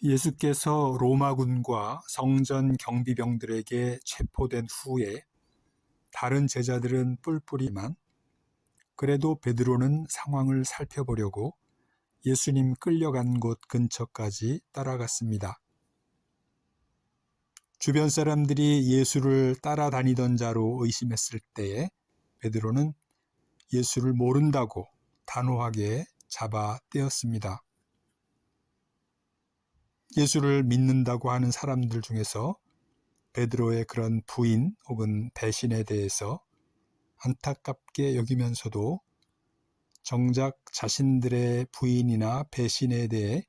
예수께서 로마군과 성전 경비병들에게 체포된 후에 다른 제자들은 뿔뿔이만 그래도 베드로는 상황을 살펴보려고 예수님 끌려간 곳 근처까지 따라갔습니다. 주변 사람들이 예수를 따라다니던 자로 의심했을 때에 베드로는 예수를 모른다고 단호하게 잡아 떼었습니다. 예수를 믿는다고 하는 사람들 중에서 베드로의 그런 부인 혹은 배신에 대해서 안타깝게 여기면서도 정작 자신들의 부인이나 배신에 대해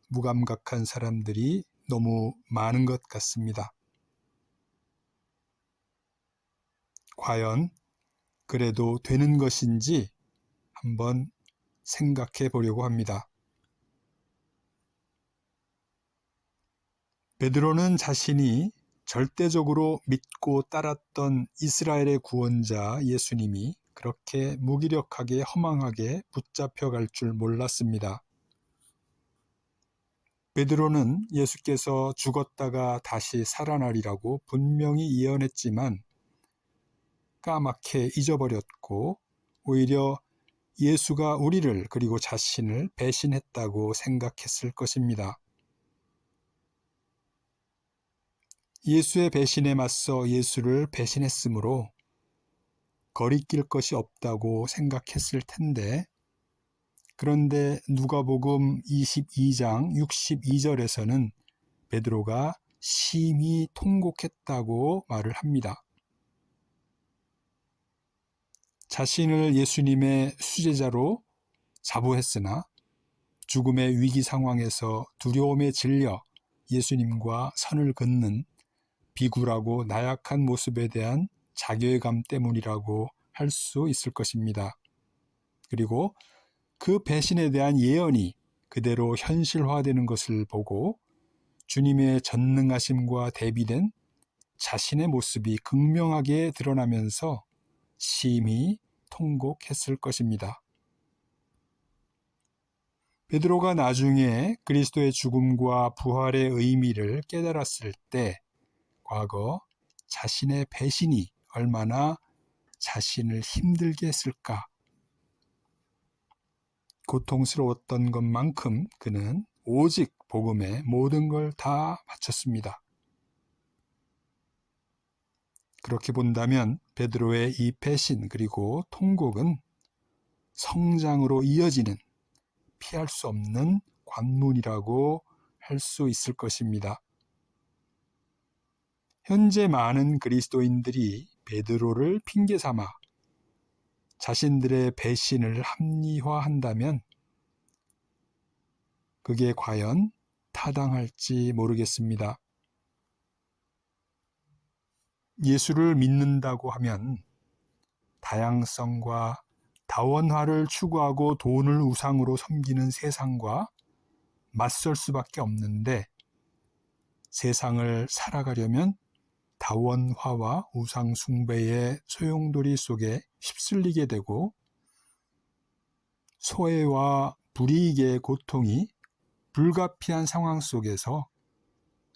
무감각한 사람들이 너무 많은 것 같습니다. 과연 그래도 되는 것인지 한번 생각해 보려고 합니다. 베드로는 자신이 절대적으로 믿고 따랐던 이스라엘의 구원자 예수님이 그렇게 무기력하게 허망하게 붙잡혀갈 줄 몰랐습니다. 베드로는 예수께서 죽었다가 다시 살아나리라고 분명히 예언했지만 까맣게 잊어버렸고 오히려 예수가 우리를 그리고 자신을 배신했다고 생각했을 것입니다. 예수의 배신에 맞서 예수를 배신했으므로 거리낄 것이 없다고 생각했을 텐데, 그런데 누가복음 22장 62절에서는 베드로가 심히 통곡했다고 말을 합니다. 자신을 예수님의 수제자로 자부했으나 죽음의 위기 상황에서 두려움에 질려 예수님과 선을 긋는 비굴하고 나약한 모습에 대한 자괴감 때문이라고 할 수 있을 것입니다. 그리고 그 배신에 대한 예언이 그대로 현실화되는 것을 보고 주님의 전능하심과 대비된 자신의 모습이 극명하게 드러나면서 심히 통곡했을 것입니다. 베드로가 나중에 그리스도의 죽음과 부활의 의미를 깨달았을 때 과거 자신의 배신이 얼마나 자신을 힘들게 했을까? 고통스러웠던 것만큼 그는 오직 복음에 모든 걸 다 바쳤습니다. 그렇게 본다면 베드로의 이 배신 그리고 통곡은 성장으로 이어지는 피할 수 없는 관문이라고 할 수 있을 것입니다. 현재 많은 그리스도인들이 베드로를 핑계 삼아 자신들의 배신을 합리화한다면 그게 과연 타당할지 모르겠습니다. 예수를 믿는다고 하면 다양성과 다원화를 추구하고 돈을 우상으로 섬기는 세상과 맞설 수밖에 없는데 세상을 살아가려면 다원화와 우상숭배의 소용돌이 속에 휩쓸리게 되고 소외와 불이익의 고통이 불가피한 상황 속에서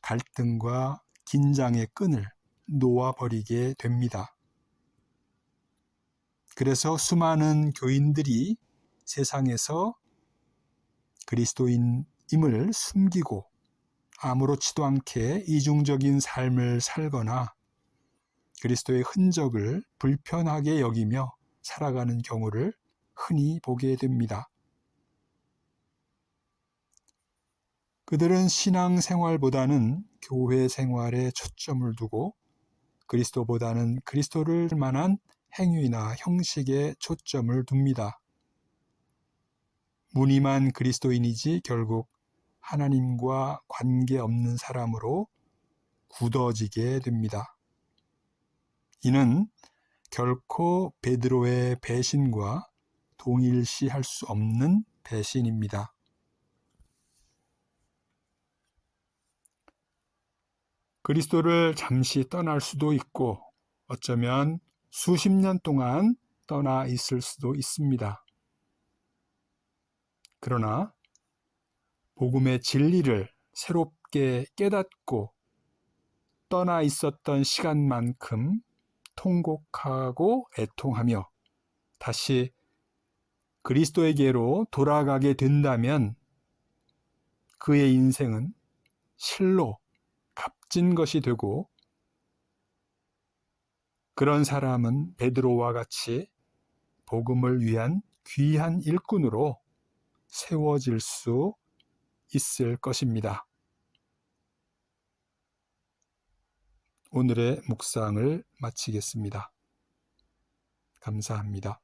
갈등과 긴장의 끈을 놓아버리게 됩니다. 그래서 수많은 교인들이 세상에서 그리스도인임을 숨기고 아무렇지도 않게 이중적인 삶을 살거나 그리스도의 흔적을 불편하게 여기며 살아가는 경우를 흔히 보게 됩니다. 그들은 신앙생활보다는 교회 생활에 초점을 두고 그리스도보다는 그리스도를 만한 행위나 형식에 초점을 둡니다. 무늬만 그리스도인이지 결국 하나님과 관계없는 사람으로 굳어지게 됩니다. 이는 결코 베드로의 배신과 동일시할 수 없는 배신입니다. 그리스도를 잠시 떠날 수도 있고 어쩌면 수십 년 동안 떠나 있을 수도 있습니다. 그러나 복음의 진리를 새롭게 깨닫고 떠나 있었던 시간만큼 통곡하고 애통하며 다시 그리스도에게로 돌아가게 된다면 그의 인생은 실로 값진 것이 되고, 그런 사람은 베드로와 같이 복음을 위한 귀한 일꾼으로 세워질 수 있을 것입니다. 오늘의 묵상을 마치겠습니다. 감사합니다.